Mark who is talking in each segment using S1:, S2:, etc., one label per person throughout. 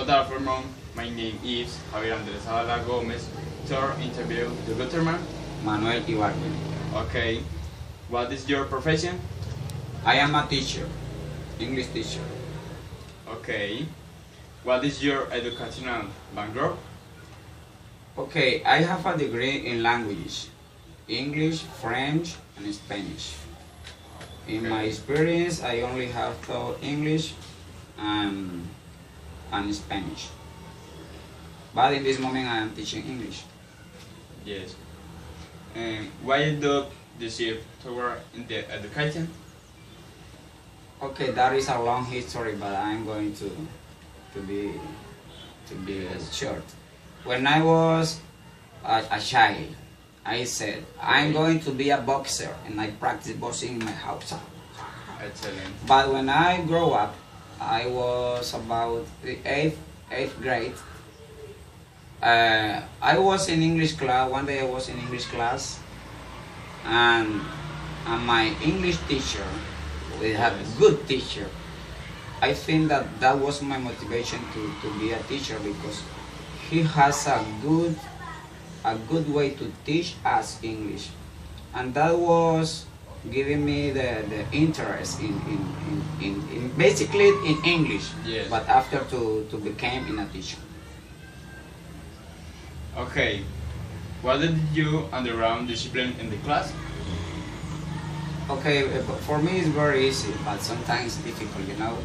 S1: Good afternoon. My name is Javier Zabala Gomez. Third interview, the Lutherman.
S2: Manuel Ibarra.
S1: Okay. What is your profession?
S2: I am a teacher, English teacher.
S1: Okay. What is your educational background?
S2: Okay, I have a degree in languages, English, French, and Spanish. In my experience, I only have taught English and Spanish. But in this moment, I am teaching English.
S1: Yes. Why do you shift toward in the education?
S2: Okay, that is a long history, but I'm going to be short. When I was a child, I said I'm going to be a boxer, and I practice boxing in my house.
S1: Excellent.
S2: But when I grow up, I was about the eighth grade. I was in English class. One day I was in English class, and my English teacher, we had a good teacher. I think that was my motivation to be a teacher, because he has a good way to teach us English, and that was giving me the interest in basically in English.
S1: Yes.
S2: But after to become in a teacher.
S1: Okay. What did you understand discipline in the class?
S2: Okay, for me it's very easy, but sometimes difficult, you know.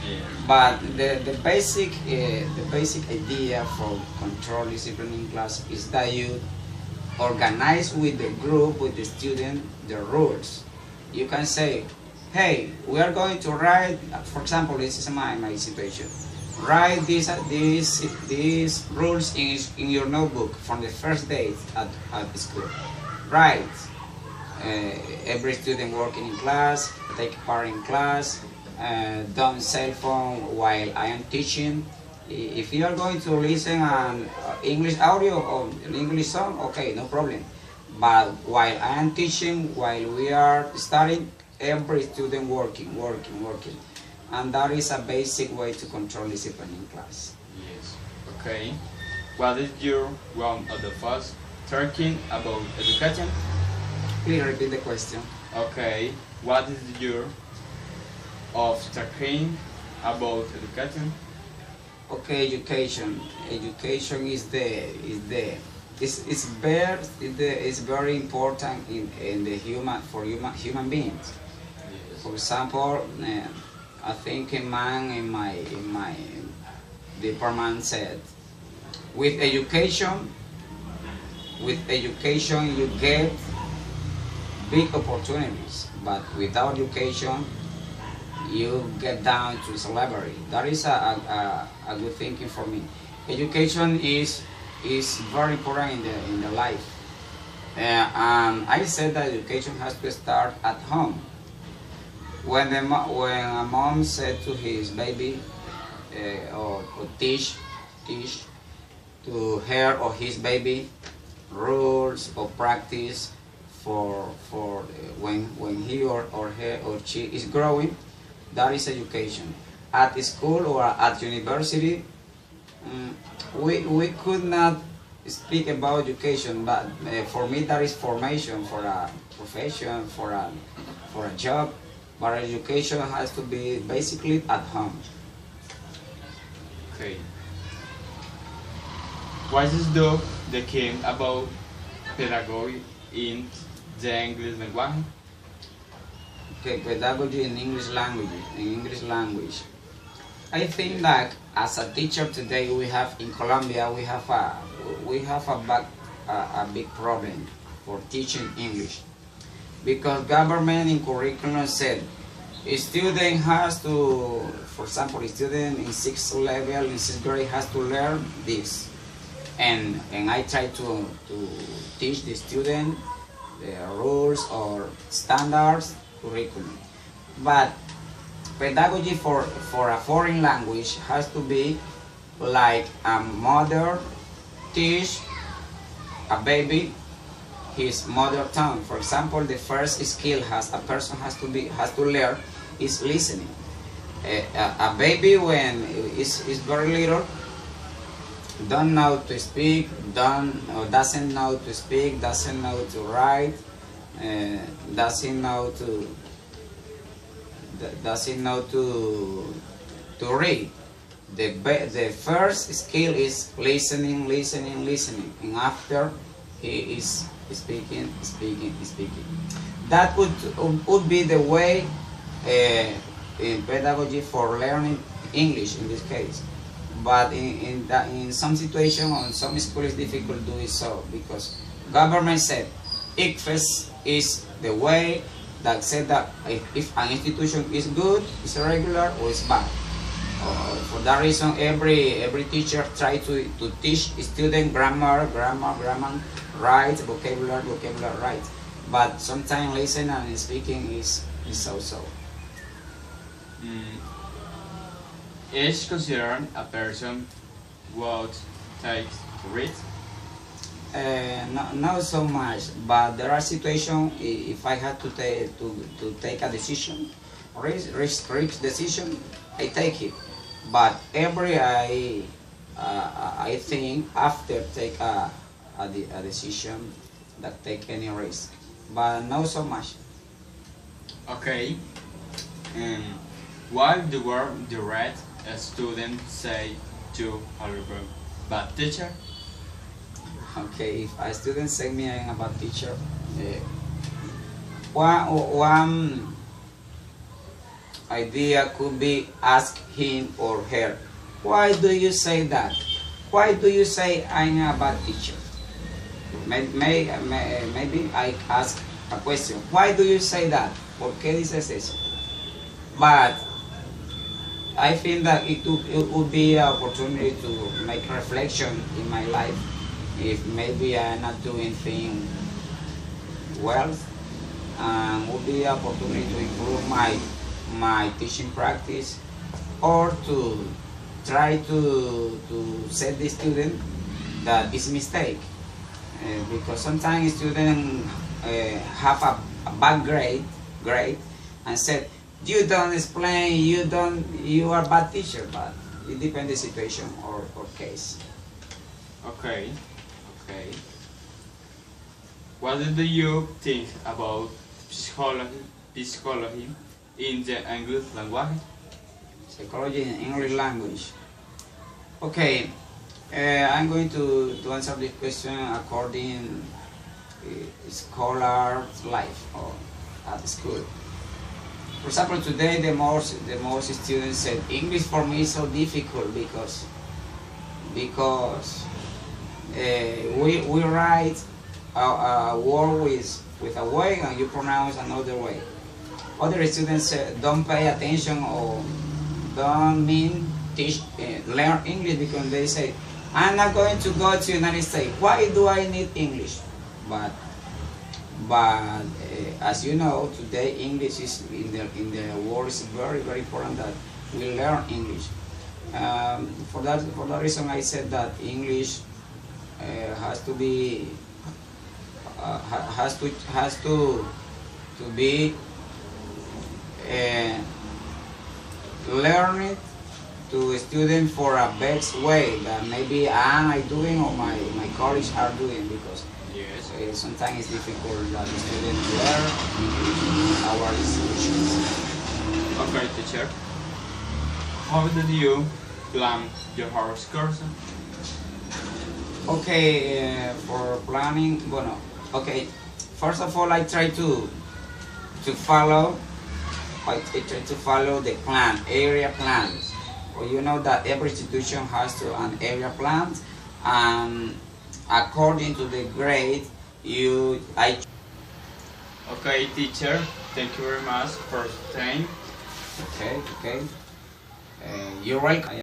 S1: Yeah.
S2: But the basic idea for control discipline in class is that you organize with the group, with the student, the rules. You can say, hey, we are going to write, for example, this is my situation. Write these rules in your notebook from the first day at the school. Write every student working in class, take part in class, don't cell phone while I am teaching. If you are going to listen an English audio or an English song, okay, no problem. But while I am teaching, while we are studying, every student working. And that is a basic way to control discipline in class.
S1: Yes. Okay. What is your one of the first talking about education?
S2: Please repeat the question.
S1: Okay. What is your of talking about education?
S2: Okay, education. Education is very important in the human beings.
S1: Yes.
S2: For example, I think a man in my department said, with education you get big opportunities, but without education you get down to slavery. That is a good thinking for me. Education is very important in the life, and I said that education has to start at home. When a mom said to his baby or teach to her or his baby rules or practice for when he or her or she is growing, that is education. At school or at university, we could not speak about education, but for me that is formation for a profession, for a job. But education has to be basically at home.
S1: Okay. What is the king about pedagogy in the English language?
S2: Okay, pedagogy in English language. I think that as a teacher today, we have in Colombia we have a big problem for teaching English, because government in curriculum said a student has to, for example, a student in sixth grade has to learn this, and I try to teach the student the rules or standards curriculum. But pedagogy for a foreign language has to be like a mother teach a baby his mother tongue. For example, the first skill a person has to learn is listening. A baby when is very little don't know to speak, don't or doesn't know to speak, doesn't know to write, doesn't know to read. The first skill is listening, and after he is speaking. That would be the way in pedagogy for learning English in this case. But in some situation or in some school it's difficult to do it so, because government said ICFES is the way that said that if an institution is good, is regular, or is bad. For that reason, every teacher try to teach student grammar, right, vocabulary, right. But sometimes listening and speaking is so.
S1: Is considered a person what takes to read?
S2: Not so much, but there are situations if I had to take a decision, risk decision, I take it. But I think after take a decision that take any risk, but not so much.
S1: Okay. Why the word direct a student say to Oliver, bad teacher?
S2: Okay, if a student say me I'm a bad teacher, one idea could be ask him or her, why do you say that? Why do you say I'm a bad teacher? Maybe I ask a question, why do you say that? ¿Por qué dices eso? But I think that it would be an opportunity to make reflection in my life. If maybe I'm not doing things well, would be an opportunity to improve my teaching practice, or to try to set the student that it's mistake, because sometimes students have a bad grade and said, you don't explain, you are bad teacher, but it depends the situation or case.
S1: Okay. What do you think about psychology in the English language?
S2: Psychology in English language. Okay, I'm going to answer this question according scholar's life or at school. For example, today the most students said English for me is so difficult because we write a word with a way and you pronounce another way. Other students don't pay attention or don't learn English because they say, I'm not going to go to United States. Why do I need English? But as you know, today English is in the world is very important that we learn English. For that reason, I said that English has to be learned to a student for a best way that maybe I'm doing or my colleagues are doing, because
S1: yes,
S2: sometimes it's difficult that the students learn in our institutions.
S1: Okay, teacher. How did you plan your course?
S2: Okay, for planning, bueno, okay. First of all, I try to follow the plan, area plans. Well, you know that every institution has an area plan, and according to the grade,
S1: Okay, teacher. Thank you very much for your time.
S2: Okay. You're right.